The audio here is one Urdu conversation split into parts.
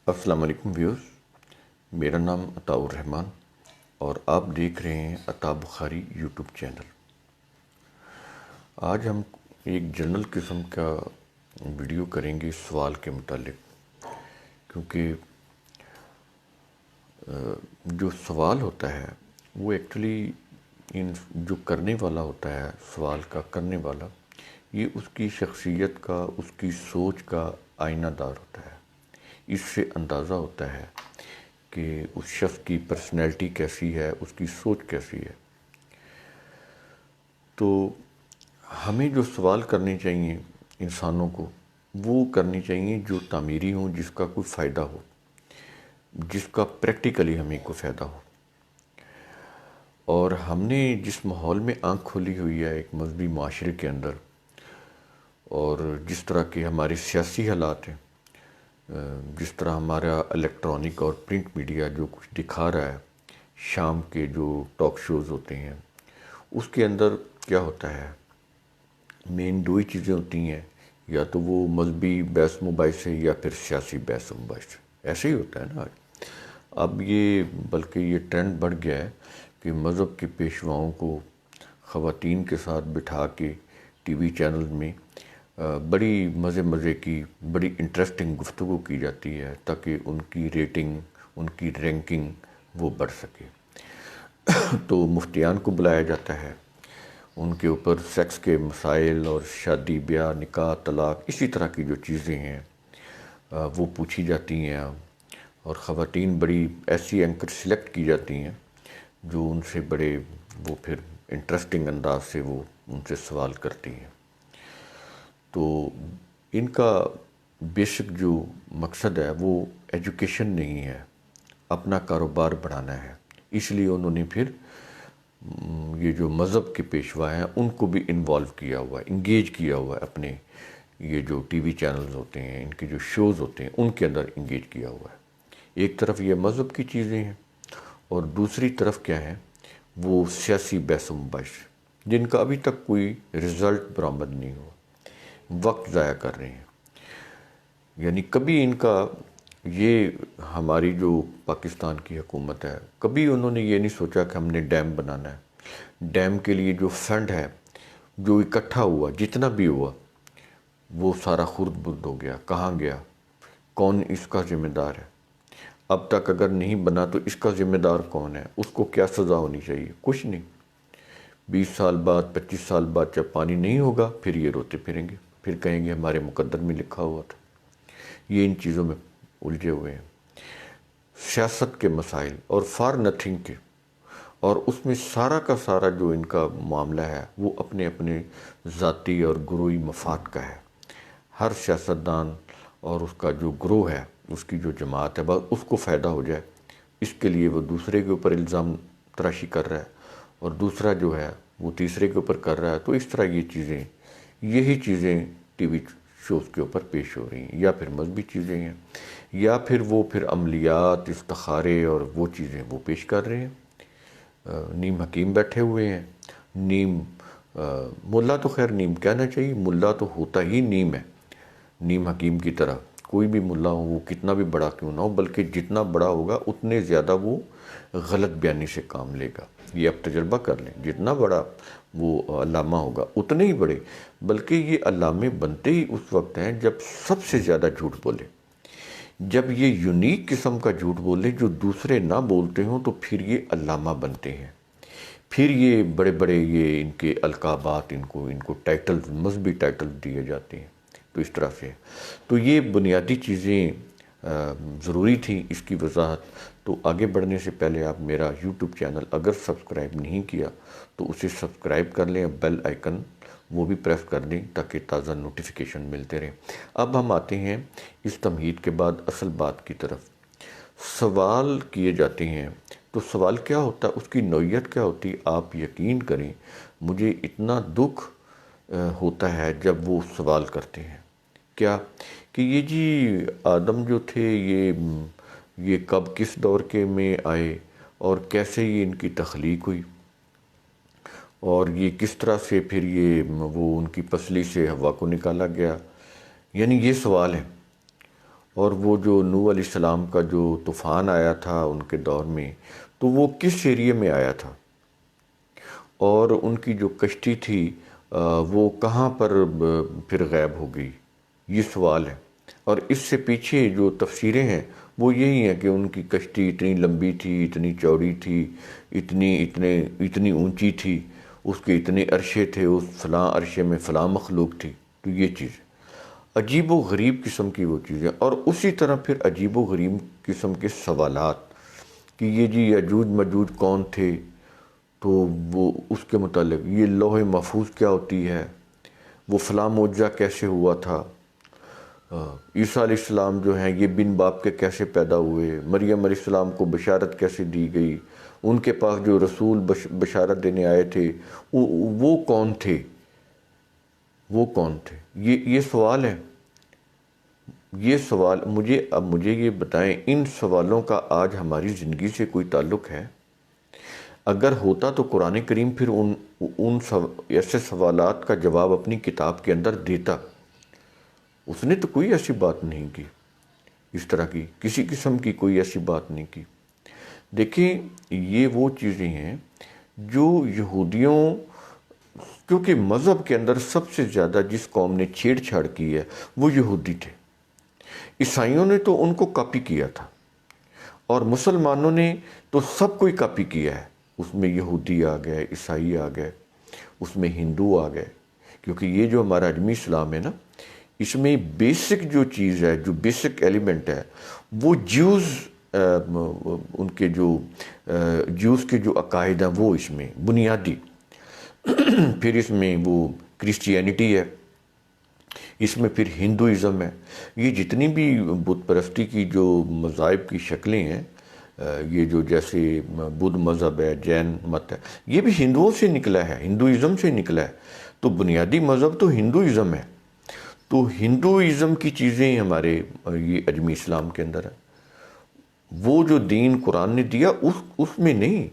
السلام علیکم ویورز، میرا نام عطاء الرحمان اور آپ دیکھ رہے ہیں عطاء بخاری یوٹیوب چینل۔ آج ہم ایک جنرل قسم کا ویڈیو کریں گے سوال کے متعلق، کیونکہ جو سوال ہوتا ہے وہ ایکچولی جو کرنے والا ہوتا ہے، سوال کا کرنے والا، یہ اس کی شخصیت کا، اس کی سوچ کا آئینہ دار ہوتا ہے۔ اس سے اندازہ ہوتا ہے کہ اس شخص کی پرسنالٹی کیسی ہے، اس کی سوچ کیسی ہے۔ تو ہمیں جو سوال کرنے چاہیے انسانوں کو، وہ کرنی چاہیے جو تعمیری ہوں، جس کا کوئی فائدہ ہو، جس کا پریکٹیکلی ہمیں کوئی فائدہ ہو۔ اور ہم نے جس ماحول میں آنکھ کھولی ہوئی ہے ایک مذہبی معاشرے کے اندر، اور جس طرح کے ہمارے سیاسی حالات ہیں، جس طرح ہمارا الیکٹرانک اور پرنٹ میڈیا جو کچھ دکھا رہا ہے، شام کے جو ٹاک شوز ہوتے ہیں، اس کے اندر کیا ہوتا ہے، مین دو ہی چیزیں ہوتی ہیں، یا تو وہ مذہبی بحث مباحث ہے یا پھر سیاسی بحث مباحث۔ ایسے ہی ہوتا ہے نا آج۔ اب یہ بلکہ یہ ٹرینڈ بڑھ گیا ہے کہ مذہب کے پیشواؤں کو خواتین کے ساتھ بٹھا کے ٹی وی چینل میں بڑی مزے کی، بڑی انٹرسٹنگ گفتگو کی جاتی ہے، تاکہ ان کی ریٹنگ، ان کی رینکنگ وہ بڑھ سکے۔ تو مفتیان کو بلایا جاتا ہے، ان کے اوپر سیکس کے مسائل اور شادی بیاہ، نکاح، طلاق، اسی طرح کی جو چیزیں ہیں وہ پوچھی جاتی ہیں، اور خواتین بڑی ایسی اینکر سلیکٹ کی جاتی ہیں جو ان سے بڑے وہ پھر انٹرسٹنگ انداز سے وہ ان سے سوال کرتی ہیں۔ تو ان کا بیسک جو مقصد ہے وہ ایجوکیشن نہیں ہے، اپنا کاروبار بڑھانا ہے۔ اس لیے انہوں نے پھر یہ جو مذہب کے پیشوا ہیں ان کو بھی انوالو کیا ہوا ہے، انگیج کیا ہوا ہے، اپنے یہ جو ٹی وی چینلز ہوتے ہیں، ان کے جو شوز ہوتے ہیں، ان کے اندر انگیج کیا ہوا ہے۔ ایک طرف یہ مذہب کی چیزیں ہیں، اور دوسری طرف کیا ہے، وہ سیاسی بحث و مباحث، جن کا ابھی تک کوئی رزلٹ برآمد نہیں ہوا، وقت ضائع کر رہے ہیں۔ یعنی کبھی ان کا یہ ہماری جو پاکستان کی حکومت ہے، کبھی انہوں نے یہ نہیں سوچا کہ ہم نے ڈیم بنانا ہے۔ ڈیم کے لیے جو فنڈ ہے، جو اکٹھا ہوا، جتنا بھی ہوا، وہ سارا خرد برد ہو گیا۔ کہاں گیا؟ کون اس کا ذمہ دار ہے؟ اب تک اگر نہیں بنا تو اس کا ذمہ دار کون ہے؟ اس کو کیا سزا ہونی چاہیے؟ کچھ نہیں۔ 20 سال بعد، 25 سال بعد جب پانی نہیں ہوگا، پھر یہ روتے پھریں گے، پھر کہیں گے ہمارے مقدر میں لکھا ہوا تھا۔ یہ ان چیزوں میں الجھے ہوئے ہیں، سیاست کے مسائل اور فار نتھنگ کے، اور اس میں سارا کا سارا جو ان کا معاملہ ہے وہ اپنے اپنے ذاتی اور گروہی مفاد کا ہے۔ ہر سیاستدان اور اس کا جو گروہ ہے، اس کی جو جماعت ہے، بس اس کو فائدہ ہو جائے، اس کے لیے وہ دوسرے کے اوپر الزام تراشی کر رہا ہے، اور دوسرا جو ہے وہ تیسرے کے اوپر کر رہا ہے۔ تو اس طرح یہی چیزیں ٹی وی شوز کے اوپر پیش ہو رہی ہیں، یا پھر مذہبی چیزیں ہیں، یا پھر وہ پھر عملیات، استخارے اور وہ چیزیں وہ پیش کر رہے ہیں۔ نیم حکیم بیٹھے ہوئے ہیں، نیم ملا، تو خیر نیم کہنا چاہیے، ملا تو ہوتا ہی نیم ہے، نیم حکیم کی طرح۔ کوئی بھی ملا ہو، وہ کتنا بھی بڑا کیوں نہ ہو، بلکہ جتنا بڑا ہوگا اتنے زیادہ وہ غلط بیانی سے کام لے گا۔ یہ آپ تجربہ کر لیں، جتنا بڑا وہ علامہ ہوگا اتنے ہی بڑے، بلکہ یہ علامے بنتے ہی اس وقت ہیں جب سب سے زیادہ جھوٹ بولے، جب یہ یونیک قسم کا جھوٹ بولے جو دوسرے نہ بولتے ہوں، تو پھر یہ علامہ بنتے ہیں۔ پھر یہ بڑے بڑے یہ ان کے القابات، ان کو ٹائٹلز، مذہبی ٹائٹلز دیے جاتے ہیں۔ تو اس طرح سے تو یہ بنیادی چیزیں ضروری تھیں اس کی وضاحت۔ تو آگے بڑھنے سے پہلے آپ میرا یوٹیوب چینل اگر سبسکرائب نہیں کیا تو اسے سبسکرائب کر لیں، بیل آئیکن وہ بھی پریس کر دیں تاکہ تازہ نوٹیفیکیشن ملتے رہیں۔ اب ہم آتے ہیں اس تمہید کے بعد اصل بات کی طرف۔ سوال کیے جاتے ہیں، تو سوال کیا ہوتا ہے، اس کی نوعیت کیا ہوتی ہے؟ آپ یقین کریں، مجھے اتنا دکھ ہوتا ہے جب وہ سوال کرتے ہیں، کیا کہ یہ جی آدم جو تھے، یہ کب کس دور کے میں آئے، اور کیسے یہ ان کی تخلیق ہوئی، اور یہ کس طرح سے پھر وہ ان کی پسلی سے حوا کو نکالا گیا۔ یعنی یہ سوال ہے، اور وہ جو نوح علیہ السلام کا جو طوفان آیا تھا ان کے دور میں، تو وہ کس ایریے میں آیا تھا، اور ان کی جو کشتی تھی وہ کہاں پر پھر غائب ہو گئی، یہ سوال ہے۔ اور اس سے پیچھے جو تفسیریں ہیں وہ یہی ہیں کہ ان کی کشتی اتنی لمبی تھی، اتنی چوڑی تھی، اتنی اونچی تھی، اس کے اتنے عرشے تھے، اس فلاں عرشے میں فلاں مخلوق تھی۔ تو یہ چیز عجیب و غریب قسم کی وہ چیزیں، اور اسی طرح پھر عجیب و غریب قسم کے سوالات کہ یہ جی یجوج مجوج کون تھے، تو وہ اس کے متعلق یہ لوح محفوظ کیا ہوتی ہے، وہ فلاں معجزہ کیسے ہوا تھا، عیسیٰ علیہ السلام جو ہیں یہ بن باپ کے کیسے پیدا ہوئے، مریم علیہ السلام کو بشارت کیسے دی گئی، ان کے پاس جو رسول بشارت دینے آئے تھے وہ کون تھے، وہ کون تھے، یہ سوال ہے۔ یہ سوال مجھے یہ بتائیں، ان سوالوں کا آج ہماری زندگی سے کوئی تعلق ہے؟ اگر ہوتا تو قرآن کریم پھر ان ایسے سوالات کا جواب اپنی کتاب کے اندر دیتا۔ اس نے تو کوئی ایسی بات نہیں کی، اس طرح کی کسی قسم کی کوئی ایسی بات نہیں کی۔ دیکھیں، یہ وہ چیزیں ہیں جو یہودیوں، کیونکہ مذہب کے اندر سب سے زیادہ جس قوم نے چھیڑ چھاڑ کی ہے وہ یہودی تھے۔ عیسائیوں نے تو ان کو کاپی کیا تھا، اور مسلمانوں نے تو سب کوئی کاپی کیا ہے۔ اس میں یہودی آ گئے، عیسائی آ گئے، اس میں ہندو آ گئے، کیونکہ یہ جو ہمارا اجمی اسلام ہے نا، اس میں بیسک جو چیز ہے، جو بیسک ایلیمنٹ ہے، وہ جیوز، ان کے جو جیوز کے جو عقائد ہیں وہ اس میں بنیادی، پھر اس میں وہ کرسچینٹی ہے، اس میں پھر ہندوازم ہے۔ یہ جتنی بھی بت پرستی کی جو مذاہب کی شکلیں ہیں، یہ جو جیسے بدھ مذہب ہے، جین مت ہے، یہ بھی ہندوؤں سے نکلا ہے، ہندوازم سے نکلا ہے۔ تو بنیادی مذہب تو ہندوازم ہے، تو ہندوازم کی چیزیں ہمارے یہ اجمی اسلام کے اندر ہے۔ وہ جو دین قرآن نے دیا اس میں نہیں،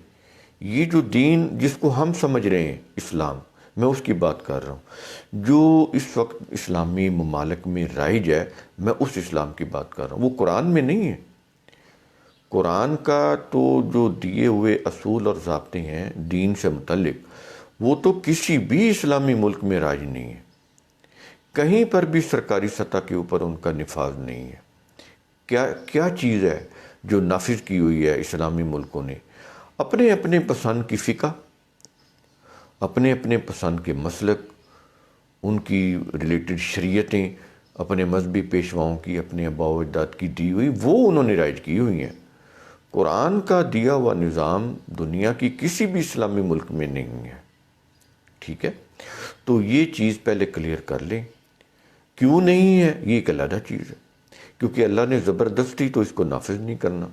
یہ جو دین جس کو ہم سمجھ رہے ہیں اسلام، میں اس کی بات کر رہا ہوں جو اس وقت اسلامی ممالک میں رائج ہے، میں اس اسلام کی بات کر رہا ہوں، وہ قرآن میں نہیں ہے۔ قرآن کا تو جو دیے ہوئے اصول اور ضابطے ہیں دین سے متعلق، وہ تو کسی بھی اسلامی ملک میں رائج نہیں ہے، کہیں پر بھی سرکاری سطح کے اوپر ان کا نفاذ نہیں ہے۔ کیا چیز ہے جو نافذ کی ہوئی ہے اسلامی ملکوں نے؟ اپنے اپنے پسند کی فقہ، اپنے اپنے پسند کے مسلک، ان کی ریلیٹڈ شریعتیں، اپنے مذہبی پیشواؤں کی، اپنے آباء و اجداد کی دی ہوئی، وہ انہوں نے رائج کی ہوئی ہیں۔ قرآن کا دیا ہوا نظام دنیا کی کسی بھی اسلامی ملک میں نہیں ہے، ٹھیک ہے؟ تو یہ چیز پہلے کلیئر کر لیں، کیوں نہیں ہے؟ یہ ایک علیحدہ چیز ہے، کیونکہ اللہ نے زبردستی تو اس کو نافذ نہیں کرنا۔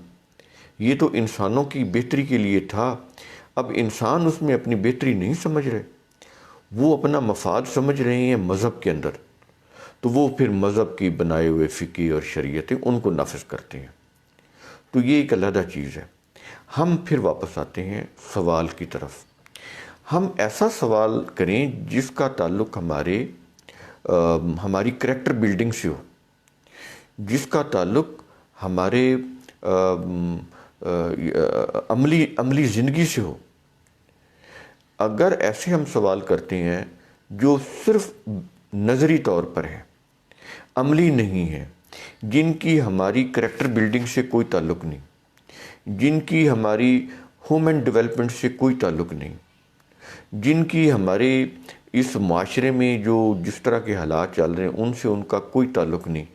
یہ تو انسانوں کی بہتری کے لیے تھا، اب انسان اس میں اپنی بہتری نہیں سمجھ رہے، وہ اپنا مفاد سمجھ رہے ہیں مذہب کے اندر، تو وہ پھر مذہب کی بنائے ہوئے فقہ اور شریعتیں ان کو نافذ کرتے ہیں۔ تو یہ ایک علیحدہ چیز ہے۔ ہم پھر واپس آتے ہیں سوال کی طرف۔ ہم ایسا سوال کریں جس کا تعلق ہماری کریکٹر بلڈنگ سے ہو، جس کا تعلق ہمارے عملی زندگی سے ہو۔ اگر ایسے ہم سوال کرتے ہیں جو صرف نظری طور پر ہیں، عملی نہیں ہیں، جن کی ہماری کریکٹر بلڈنگ سے کوئی تعلق نہیں، جن کی ہماری ہیومن ڈیولپمنٹ سے کوئی تعلق نہیں، جن کی ہمارے اس معاشرے میں جو جس طرح کے حالات چل رہے ہیں ان سے ان کا کوئی تعلق نہیں،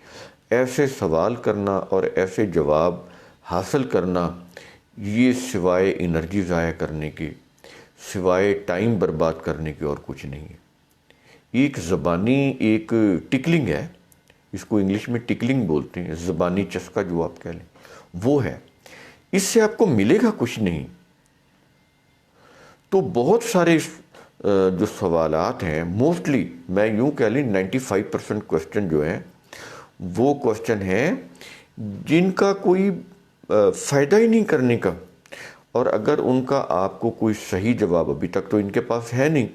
ایسے سوال کرنا اور ایسے جواب حاصل کرنا، یہ سوائے انرجی ضائع کرنے کے، سوائے ٹائم برباد کرنے کے اور کچھ نہیں ہے۔ ایک زبانی ایک ٹکلنگ ہے، اس کو انگلش میں ٹکلنگ بولتے ہیں، زبانی چسکا جو آپ کہہ لیں، وہ ہے، اس سے آپ کو ملے گا کچھ نہیں۔ تو بہت سارے جو سوالات ہیں، موسٹلی میں یوں کہہ لیں 95% کوسچن جو ہیں وہ کوسچن ہیں جن کا کوئی فائدہ ہی نہیں کرنے کا، اور اگر ان کا آپ کو کوئی صحیح جواب ابھی تک تو ان کے پاس ہے نہیں۔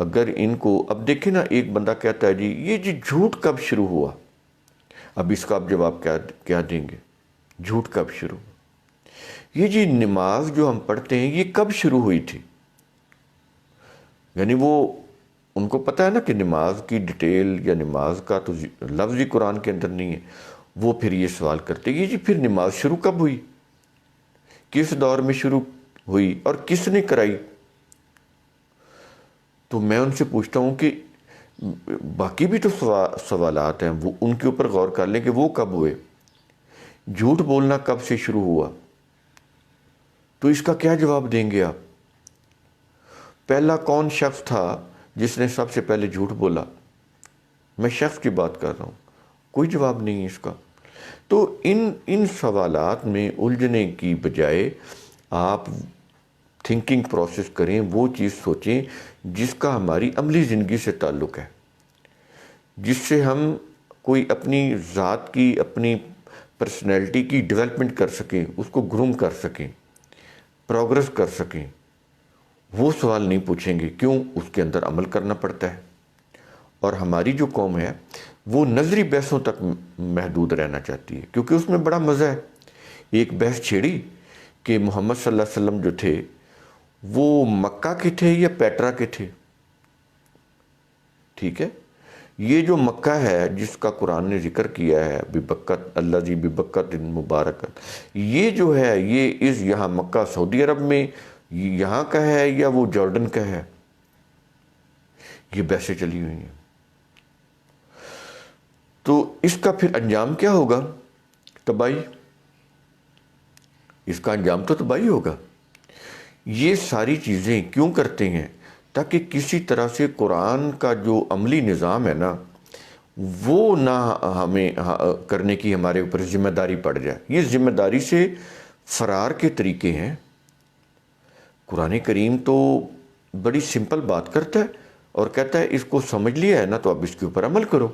اگر ان کو اب دیکھیں نا، ایک بندہ کہتا ہے جی یہ جھوٹ کب شروع ہوا؟ اب اس کا آپ جواب کیا دیں گے؟ جھوٹ کب شروع؟ یہ جی نماز جو ہم پڑھتے ہیں یہ کب شروع ہوئی تھی؟ یعنی وہ ان کو پتہ ہے نا کہ نماز کی ڈیٹیل یا نماز کا تو لفظ ہی قرآن کے اندر نہیں ہے. وہ پھر یہ سوال کرتے کہ جی پھر نماز شروع کب ہوئی، کس دور میں شروع ہوئی اور کس نے کرائی؟ تو میں ان سے پوچھتا ہوں کہ باقی بھی تو سوالات ہیں، وہ ان کے اوپر غور کر لیں کہ وہ کب ہوئے. جھوٹ بولنا کب سے شروع ہوا؟ تو اس کا کیا جواب دیں گے آپ؟ پہلا کون شخص تھا جس نے سب سے پہلے جھوٹ بولا؟ میں شخص کی بات کر رہا ہوں، کوئی جواب نہیں ہے اس کا. تو ان سوالات میں الجھنے کی بجائے آپ تھنکنگ پروسیس کریں، وہ چیز سوچیں جس کا ہماری عملی زندگی سے تعلق ہے، جس سے ہم کوئی اپنی ذات کی، اپنی پرسنالٹی کی ڈیولپمنٹ کر سکیں، اس کو گروم کر سکیں، پروگرس کر سکیں. وہ سوال نہیں پوچھیں گے. کیوں؟ اس کے اندر عمل کرنا پڑتا ہے. اور ہماری جو قوم ہے وہ نظری بحثوں تک محدود رہنا چاہتی ہے، کیونکہ اس میں بڑا مزہ ہے. ایک بحث چھیڑی کہ محمد صلی اللہ علیہ وسلم جو تھے وہ مکہ کے تھے یا پیٹرا کے تھے. ٹھیک ہے، یہ جو مکہ ہے جس کا قرآن نے ذکر کیا ہے، ببکت الذی ببکت مبارکت، یہ جو ہے یہ یہاں مکہ سعودی عرب میں یہاں کا ہے یا وہ جارڈن کا ہے؟ یہ بحثیں چلی ہوئی ہیں. تو اس کا پھر انجام کیا ہوگا؟ تباہی. اس کا انجام تو تباہی ہوگا. یہ ساری چیزیں کیوں کرتے ہیں؟ تاکہ کسی طرح سے قرآن کا جو عملی نظام ہے نا وہ نہ ہمیں کرنے کی ہمارے اوپر ذمہ داری پڑ جائے. یہ ذمہ داری سے فرار کے طریقے ہیں. قرآن کریم تو بڑی سمپل بات کرتا ہے اور کہتا ہے اس کو سمجھ لیا ہے نا تو اب اس کے اوپر عمل کرو.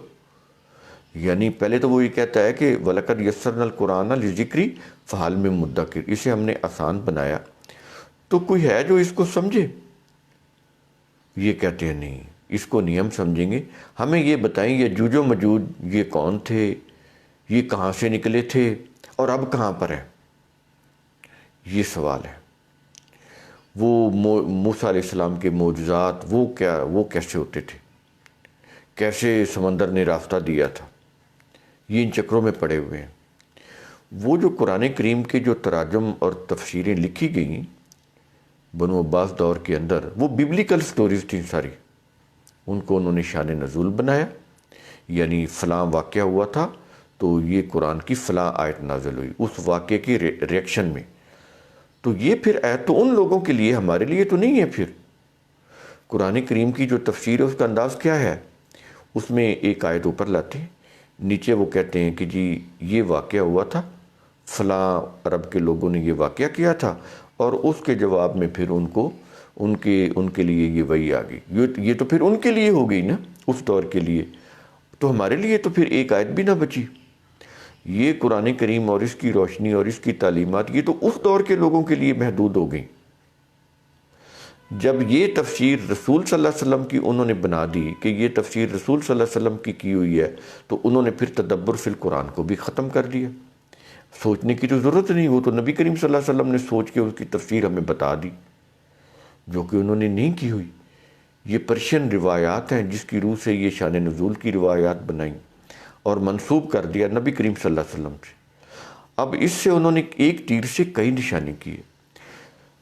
یعنی پہلے تو وہ یہ کہتا ہے کہ وَلَقَدْ يَسَّرْنَا الْقُرْآنَ لِلذِّكْرِ فَهَلْ مِن مُدَّكِرٍ، اسے ہم نے آسان بنایا تو کوئی ہے جو اس کو سمجھے؟ یہ کہتے ہیں نہیں، اس کو نہیں ہم سمجھیں گے. ہمیں یہ بتائیں یجوج و مجوج یہ کون تھے، یہ کہاں سے نکلے تھے اور اب کہاں پر ہیں؟ یہ سوال ہے. وہ موسیٰ علیہ السلام کے معجزات وہ کیسے ہوتے تھے، کیسے سمندر نے راستہ دیا تھا؟ یہ ان چکروں میں پڑے ہوئے ہیں. وہ جو قرآن کریم کے جو تراجم اور تفسیریں لکھی گئیں بنو عباس دور کے اندر، وہ بیبلیکل سٹوریز تھیں ساری. ان کو انہوں نے شان نزول بنایا، یعنی فلاں واقعہ ہوا تھا تو یہ قرآن کی فلاں آیت نازل ہوئی اس واقعے کی ریئیکشن میں. تو یہ پھر آیت تو ان لوگوں کے لیے، ہمارے لیے تو نہیں ہے. پھر قرآن کریم کی جو تفسیر ہے اس کا انداز کیا ہے؟ اس میں ایک آیت اوپر لاتے ہیں، نیچے وہ کہتے ہیں کہ جی یہ واقعہ ہوا تھا، فلاں عرب کے لوگوں نے یہ واقعہ کیا تھا، اور اس کے جواب میں پھر ان کے لیے یہ وحی آ گئی. یہ تو پھر ان کے لیے ہو گئی نا اس دور کے لیے. تو ہمارے لیے تو پھر ایک آیت بھی نہ بچی. یہ قرآن کریم اور اس کی روشنی اور اس کی تعلیمات یہ تو اس دور کے لوگوں کے لیے محدود ہو گئیں. جب یہ تفسیر رسول صلی اللہ علیہ وسلم کی انہوں نے بنا دی کہ یہ تفسیر رسول صلی اللہ علیہ وسلم کی ہوئی ہے، تو انہوں نے پھر تدبر فی القرآن کو بھی ختم کر دیا. سوچنے کی تو ضرورت نہیں، وہ تو نبی کریم صلی اللہ علیہ وسلم نے سوچ کے اس کی تفسیر ہمیں بتا دی، جو کہ انہوں نے نہیں کی ہوئی. یہ پرشین روایات ہیں جس کی روح سے یہ شان نزول کی روایات بنائیں اور منسوب کر دیا نبی کریم صلی اللہ علیہ وسلم سے. اب اس سے انہوں نے ایک تیر سے کئی نشانے کیے.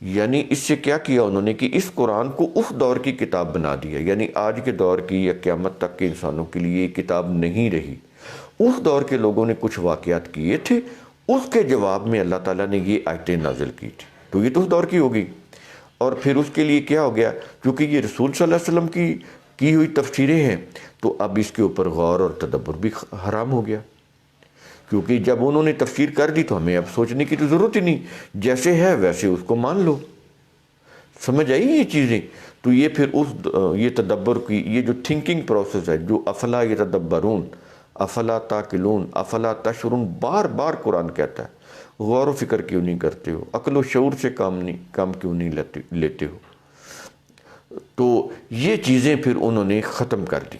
یعنی اس سے کیا کیا انہوں نے کہ اس قرآن کو اس دور کی کتاب بنا دیا. یعنی آج کے دور کی یا قیامت تک کے انسانوں کے لیے یہ کتاب نہیں رہی. اس دور کے لوگوں نے کچھ واقعات کیے تھے، اس کے جواب میں اللہ تعالیٰ نے یہ آیتیں نازل کی تھی، تو یہ تو اس دور کی ہوگی. اور پھر اس کے لیے کیا ہو گیا، کیونکہ یہ رسول صلی اللہ علیہ وسلم کی ہوئی تفسیریں ہیں تو اب اس کے اوپر غور اور تدبر بھی حرام ہو گیا. کیونکہ جب انہوں نے تفسیر کر دی تو ہمیں اب سوچنے کی تو ضرورت ہی نہیں، جیسے ہے ویسے اس کو مان لو. سمجھ آئی یہ چیزیں؟ تو یہ پھر یہ تدبر کی یہ جو تھنکنگ پروسیس ہے، جو افلا یتدبرون افلا تاقلون افلا تشعرون، بار بار قرآن کہتا ہے غور و فکر کیوں نہیں کرتے ہو، عقل و شعور سے کام کیوں نہیں لیتے ہو. تو یہ چیزیں پھر انہوں نے ختم کر دی.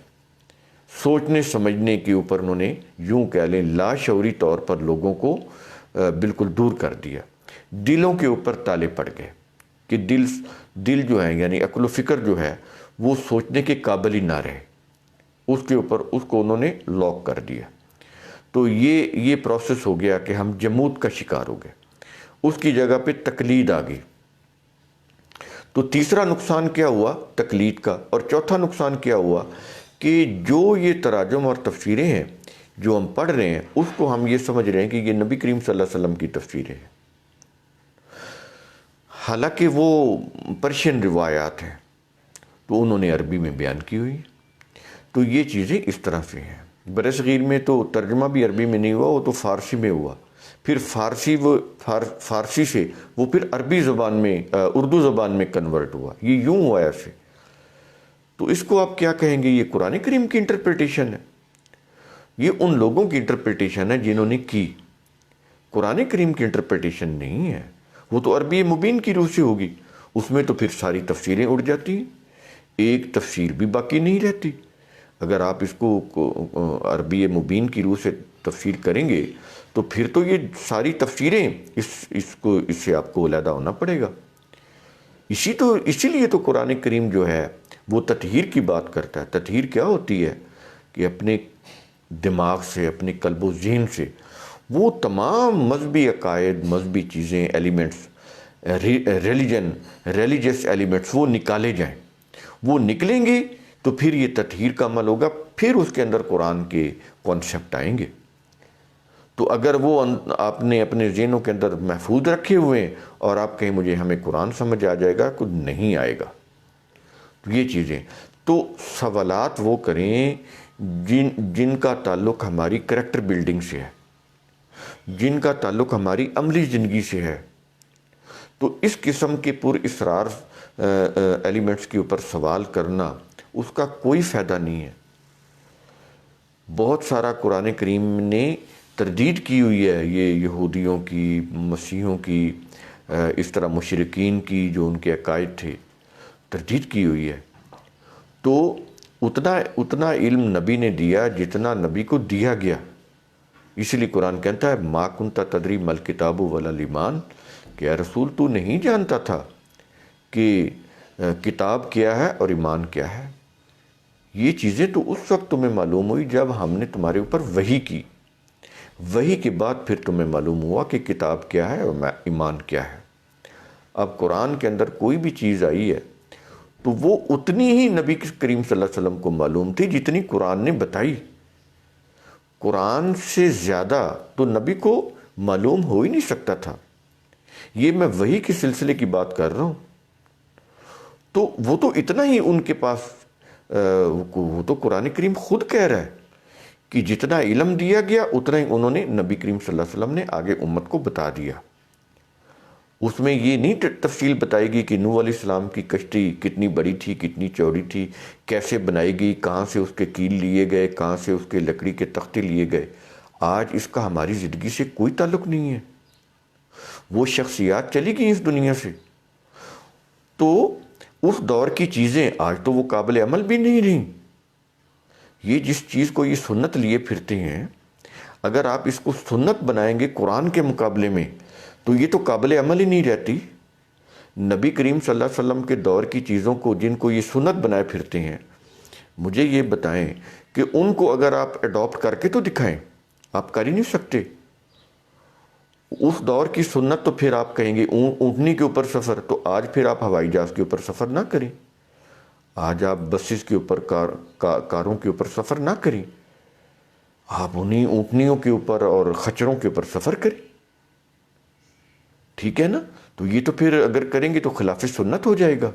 سوچنے سمجھنے کے اوپر انہوں نے یوں کہہ لیں لاشعوری طور پر لوگوں کو بالکل دور کر دیا. دلوں کے اوپر تالے پڑ گئے کہ دل جو ہے یعنی عقل و فکر جو ہے وہ سوچنے کے قابل ہی نہ رہے. اس کے اوپر اس کو انہوں نے لاک کر دیا. تو یہ پروسیس ہو گیا کہ ہم جمود کا شکار ہو گئے. اس کی جگہ پہ تقلید آ گئی. تو تیسرا نقصان کیا ہوا تقلید کا، اور چوتھا نقصان کیا ہوا کہ جو یہ تراجم اور تفسیریں ہیں جو ہم پڑھ رہے ہیں اس کو ہم یہ سمجھ رہے ہیں کہ یہ نبی کریم صلی اللہ علیہ وسلم کی تفسیریں ہیں، حالانکہ وہ پرشین روایات ہیں تو انہوں نے عربی میں بیان کی ہوئی. تو یہ چیزیں اس طرح سے ہیں. برصغیر میں تو ترجمہ بھی عربی میں نہیں ہوا، وہ تو فارسی میں ہوا. پھر فارسی سے وہ پھر عربی زبان میں اردو زبان میں کنورٹ ہوا. یہ یوں ہوا ایسے. تو اس کو آپ کیا کہیں گے؟ یہ قرآن کریم کی انٹرپریٹیشن ہے. یہ ان لوگوں کی انٹرپریٹیشن ہے جنہوں نے کی. قرآن کریم کی انٹرپریٹیشن نہیں ہے. وہ تو عربی مبین کی روح سے ہوگی. اس میں تو پھر ساری تفسیریں اڑ جاتی ہیں، ایک تفسیر بھی باقی نہیں رہتی. اگر آپ اس کو عربی مبین کی روح سے تفسیر کریں گے تو پھر تو یہ ساری تفسیریں اس سے آپ کو علیحدہ ہونا پڑے گا. اسی لیے تو قرآن کریم جو ہے وہ تطہیر کی بات کرتا ہے. تطہیر کیا ہوتی ہے کہ اپنے دماغ سے، اپنے قلب و ذہن سے وہ تمام مذہبی عقائد، مذہبی چیزیں، ایلیمنٹس، ریلیجس ایلیمنٹس وہ نکالے جائیں. وہ نکلیں گے تو پھر یہ تطہیر کا عمل ہوگا. پھر اس کے اندر قرآن کے کانسیپٹ آئیں گے. تو اگر وہ آپ نے اپنے ذہنوں کے اندر محفوظ رکھے ہوئے ہیں اور آپ کہیں ہمیں قرآن سمجھ آ جائے گا، کچھ نہیں آئے گا. تو یہ چیزیں تو سوالات وہ کریں جن کا تعلق ہماری کریکٹر بلڈنگ سے ہے، جن کا تعلق ہماری عملی زندگی سے ہے. تو اس قسم کے پر اسرار ایلیمنٹس کے اوپر سوال کرنا اس کا کوئی فائدہ نہیں ہے. بہت سارا قرآن کریم نے تردید کی ہوئی ہے یہ یہودیوں کی، مسیحیوں کی، اس طرح مشرکین کی جو ان کے عقائد تھے، تردید کی ہوئی ہے. تو اتنا علم نبی نے دیا جتنا نبی کو دیا گیا. اسی لیے قرآن کہتا ہے ما کنت تدری مل کتاب ولا الایمان، کہ اے رسول تو نہیں جانتا تھا کہ کتاب کیا ہے اور ایمان کیا ہے. یہ چیزیں تو اس وقت تمہیں معلوم ہوئی جب ہم نے تمہارے اوپر وحی کی. وحی کے بعد پھر تمہیں معلوم ہوا کہ کتاب کیا ہے اور ایمان کیا ہے. اب قرآن کے اندر کوئی بھی چیز آئی ہے تو وہ اتنی ہی نبی کریم صلی اللہ علیہ وسلم کو معلوم تھی جتنی قرآن نے بتائی. قرآن سے زیادہ تو نبی کو معلوم ہو ہی نہیں سکتا تھا. یہ میں وحی کے سلسلے کی بات کر رہا ہوں. تو وہ تو اتنا ہی ان کے پاس، وہ تو قرآن کریم خود کہہ رہا ہے کہ جتنا علم دیا گیا اتنا ہی انہوں نے نبی کریم صلی اللہ علیہ وسلم نے آگے امت کو بتا دیا. اس میں یہ نہیں تفصیل بتائے گی کہ نوح علیہ السلام کی کشتی کتنی بڑی تھی، کتنی چوڑی تھی، کیسے بنائی گئی، کہاں سے اس کے کیل لیے گئے، کہاں سے اس کے لکڑی کے تختے لیے گئے. آج اس کا ہماری زندگی سے کوئی تعلق نہیں ہے. وہ شخصیات چلی گئی اس دنیا سے. تو اس دور کی چیزیں آج تو وہ قابل عمل بھی نہیں رہیں. یہ جس چیز کو یہ سنت لیے پھرتے ہیں، اگر آپ اس کو سنت بنائیں گے قرآن کے مقابلے میں تو یہ تو قابل عمل ہی نہیں رہتی. نبی کریم صلی اللہ علیہ وسلم کے دور کی چیزوں کو جن کو یہ سنت بنائے پھرتے ہیں، مجھے یہ بتائیں کہ ان کو اگر آپ اڈاپٹ کر کے تو دکھائیں. آپ کر ہی نہیں سکتے. اس دور کی سنت تو پھر آپ کہیں گے اونٹنی کے اوپر سفر، تو آج پھر آپ ہوائی جہاز کے اوپر سفر نہ کریں. آج آپ بسز کے اوپر، کاروں کے اوپر سفر نہ کریں. آپ انہیں اونٹنیوں کے اوپر اور خچروں کے اوپر سفر کریں. ٹھیک ہے نا؟ تو یہ تو پھر اگر کریں گے تو خلاف سنت ہو جائے گا.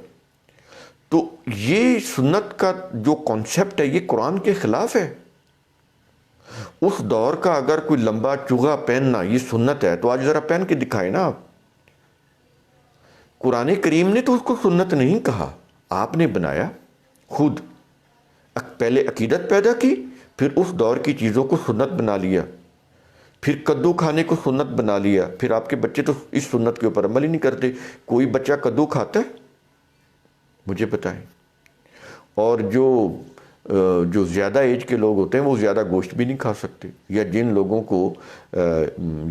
تو یہ سنت کا جو کانسیپٹ ہے یہ قرآن کے خلاف ہے. اس دور کا اگر کوئی لمبا چوغا پہننا یہ سنت ہے تو آج ذرا پہن کے دکھائے نا آپ. قرآن کریم نے تو اس کو سنت نہیں کہا، آپ نے بنایا خود. پہلے عقیدت پیدا کی، پھر اس دور کی چیزوں کو سنت بنا لیا، پھر کدو کھانے کو سنت بنا لیا. پھر آپ کے بچے تو اس سنت کے اوپر عمل ہی نہیں کرتے. کوئی بچہ کدو کھاتا ہے؟ مجھے بتائیں. اور جو جو زیادہ ایج کے لوگ ہوتے ہیں وہ زیادہ گوشت بھی نہیں کھا سکتے، یا جن لوگوں کو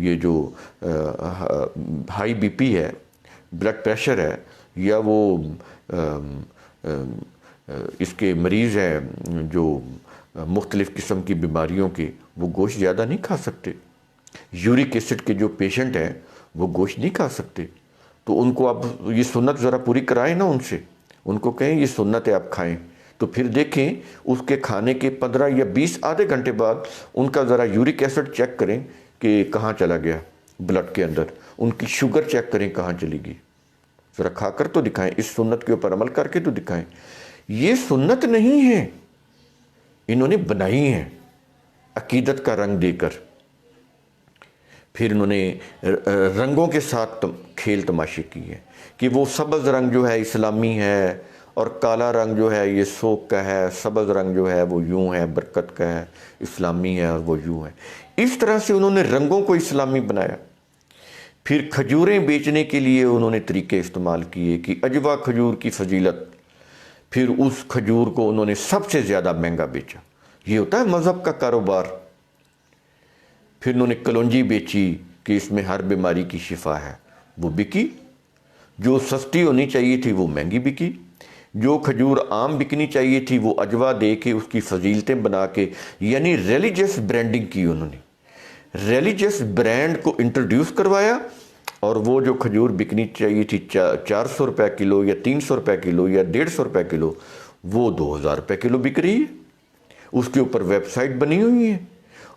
یہ جو ہائی بی پی ہے، بلڈ پریشر ہے، یا وہ اس کے مریض ہیں جو مختلف قسم کی بیماریوں کے، وہ گوشت زیادہ نہیں کھا سکتے۔ یورک ایسڈ کے جو پیشنٹ ہیں وہ گوشت نہیں کھا سکتے، تو ان کو آپ یہ سنت ذرا پوری کرائیں نا، ان سے ان کو کہیں یہ سنت ہے آپ کھائیں، تو پھر دیکھیں اس کے کھانے کے 15 یا 20 آدھے گھنٹے بعد ان کا ذرا یورک ایسڈ چیک کریں کہ کہاں چلا گیا بلڈ کے اندر، ان کی شوگر چیک کریں کہاں چلی گئی، ذرا کھا کر تو دکھائیں، اس سنت کے اوپر عمل کر کے تو دکھائیں۔ یہ سنت نہیں ہے، انہوں نے بنائی ہیں عقیدت کا رنگ دے کر، پھر انہوں نے رنگوں کے ساتھ کھیل تماشے کیے کہ وہ سبز رنگ جو ہے اسلامی ہے، اور کالا رنگ جو ہے یہ سوک کا ہے، سبز رنگ جو ہے وہ یوں ہے برکت کا ہے، اسلامی ہے، اور وہ یوں ہے۔ اس طرح سے انہوں نے رنگوں کو اسلامی بنایا۔ پھر کھجوریں بیچنے کے لیے انہوں نے طریقے استعمال کیے کہ اجوا کھجور کی فضیلت، پھر اس کھجور کو انہوں نے سب سے زیادہ مہنگا بیچا۔ یہ ہوتا ہے مذہب کا کاروبار۔ پھر انہوں نے کلونجی بیچی کہ اس میں ہر بیماری کی شفا ہے، وہ بکی۔ جو سستی ہونی چاہیے تھی وہ مہنگی بکی، جو کھجور عام بکنی چاہیے تھی وہ اجوا دے کے اس کی فضیلتیں بنا کے، یعنی ریلیجس برانڈنگ کی انہوں نے، ریلیجس برانڈ کو انٹروڈیوس کروایا، اور وہ جو کھجور بکنی چاہیے تھی 400 روپے کلو یا 300 روپے کلو یا 150 روپے کلو، وہ 2000 روپے کلو بک رہی ہے۔ اس کے اوپر ویب سائٹ بنی ہوئی ہے،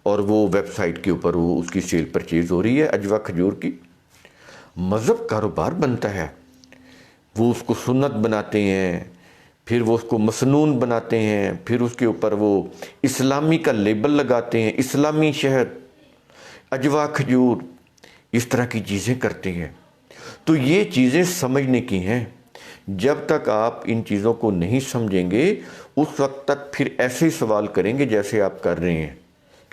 اور وہ ویب سائٹ کے اوپر وہ اس کی سیل پرچیز ہو رہی ہے اجوا کھجور کی۔ مذہب کاروبار بنتا ہے، وہ اس کو سنت بناتے ہیں، پھر وہ اس کو مسنون بناتے ہیں، پھر اس کے اوپر وہ اسلامی کا لیبل لگاتے ہیں، اسلامی شہد، اجوا کھجور، اس طرح کی چیزیں کرتے ہیں۔ تو یہ چیزیں سمجھنے کی ہیں۔ جب تک آپ ان چیزوں کو نہیں سمجھیں گے اس وقت تک پھر ایسے ہی سوال کریں گے جیسے آپ کر رہے ہیں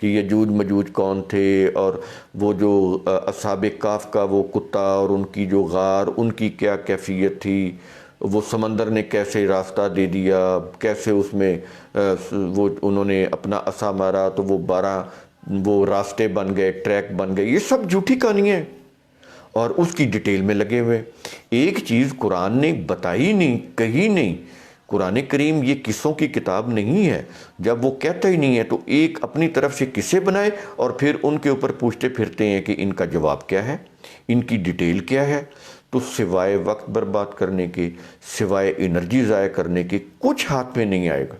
کہ یجوج مجوج کون تھے، اور وہ جو اصحاب کہف کا وہ کتا اور ان کی جو غار، ان کی کیا کیفیت تھی، وہ سمندر نے کیسے راستہ دے دیا، کیسے اس میں وہ انہوں نے اپنا عصا مارا تو وہ 12 وہ راستے بن گئے، ٹریک بن گئے۔ یہ سب جھوٹی کہانیاں ہیں، اور اس کی ڈیٹیل میں لگے ہوئے۔ ایک چیز قرآن نے بتائی نہیں، کہی نہیں۔ قرآن کریم یہ قصوں کی کتاب نہیں ہے، جب وہ کہتا ہی نہیں ہے تو ایک اپنی طرف سے قصے بنائے اور پھر ان کے اوپر پوچھتے پھرتے ہیں کہ ان کا جواب کیا ہے، ان کی ڈیٹیل کیا ہے۔ تو سوائے وقت برباد کرنے کے، سوائے انرجی ضائع کرنے کے، کچھ ہاتھ میں نہیں آئے گا۔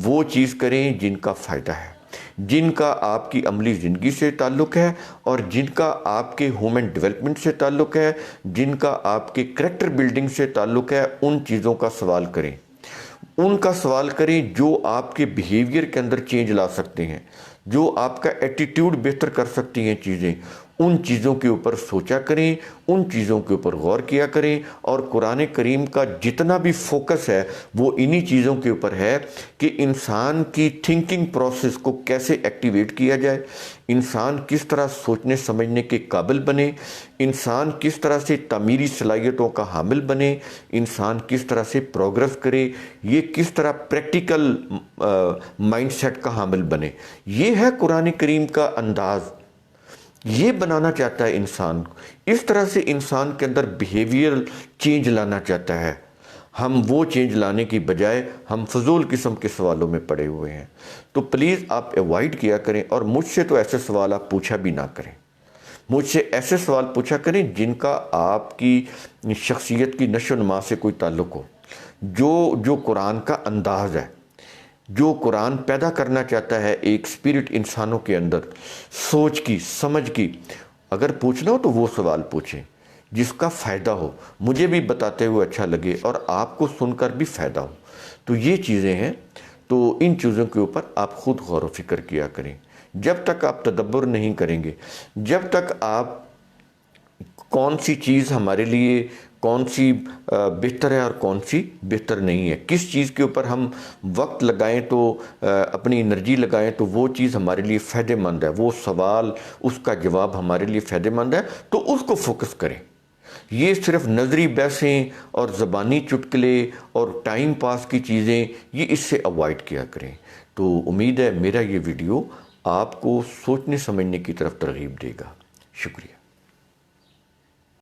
وہ چیز کریں جن کا فائدہ ہے، جن کا آپ کی عملی زندگی سے تعلق ہے، اور جن کا آپ کے ہیومن ڈیولپمنٹ سے تعلق ہے، جن کا آپ کے کریکٹر بلڈنگ سے تعلق ہے۔ ان چیزوں کا سوال کریں، ان کا سوال کریں جو آپ کے بیہیویئر کے اندر چینج لا سکتے ہیں، جو آپ کا ایٹیٹیوڈ بہتر کر سکتی ہیں چیزیں۔ ان چیزوں کے اوپر سوچا کریں، ان چیزوں کے اوپر غور کیا کریں، اور قرآن کریم کا جتنا بھی فوکس ہے وہ انہی چیزوں کے اوپر ہے کہ انسان کی تھنکنگ پروسیس کو کیسے ایکٹیویٹ کیا جائے، انسان کس طرح سوچنے سمجھنے کے قابل بنے، انسان کس طرح سے تعمیری صلاحیتوں کا حامل بنے، انسان کس طرح سے پروگرس کرے، یہ کس طرح پریکٹیکل مائنڈ سیٹ کا حامل بنے۔ یہ ہے قرآن کریم کا انداز، یہ بنانا چاہتا ہے انسان کو، اس طرح سے انسان کے اندر بیہیویئر چینج لانا چاہتا ہے۔ ہم وہ چینج لانے کی بجائے ہم فضول قسم کے سوالوں میں پڑے ہوئے ہیں۔ تو پلیز آپ ایوائڈ کیا کریں، اور مجھ سے تو ایسے سوال آپ پوچھا بھی نہ کریں۔ مجھ سے ایسے سوال پوچھا کریں جن کا آپ کی شخصیت کی نشو و نما سے کوئی تعلق ہو، جو قرآن کا انداز ہے، جو قرآن پیدا کرنا چاہتا ہے ایک اسپرٹ انسانوں کے اندر، سوچ کی، سمجھ کی۔ اگر پوچھنا ہو تو وہ سوال پوچھیں جس کا فائدہ ہو، مجھے بھی بتاتے ہوئے اچھا لگے اور آپ کو سن کر بھی فائدہ ہو۔ تو یہ چیزیں ہیں، تو ان چیزوں کے اوپر آپ خود غور و فکر کیا کریں۔ جب تک آپ تدبر نہیں کریں گے، جب تک آپ کون سی چیز ہمارے لیے کون سی بہتر ہے اور کون سی بہتر نہیں ہے، کس چیز کے اوپر ہم وقت لگائیں تو اپنی انرجی لگائیں تو وہ چیز ہمارے لیے فائدہ مند ہے، وہ سوال، اس کا جواب ہمارے لیے فائدہ مند ہے، تو اس کو فوکس کریں۔ یہ صرف نظری بحثیں اور زبانی چٹکلے اور ٹائم پاس کی چیزیں، یہ اس سے اوائڈ کیا کریں۔ تو امید ہے میرا یہ ویڈیو آپ کو سوچنے سمجھنے کی طرف ترغیب دے گا۔ شکریہ۔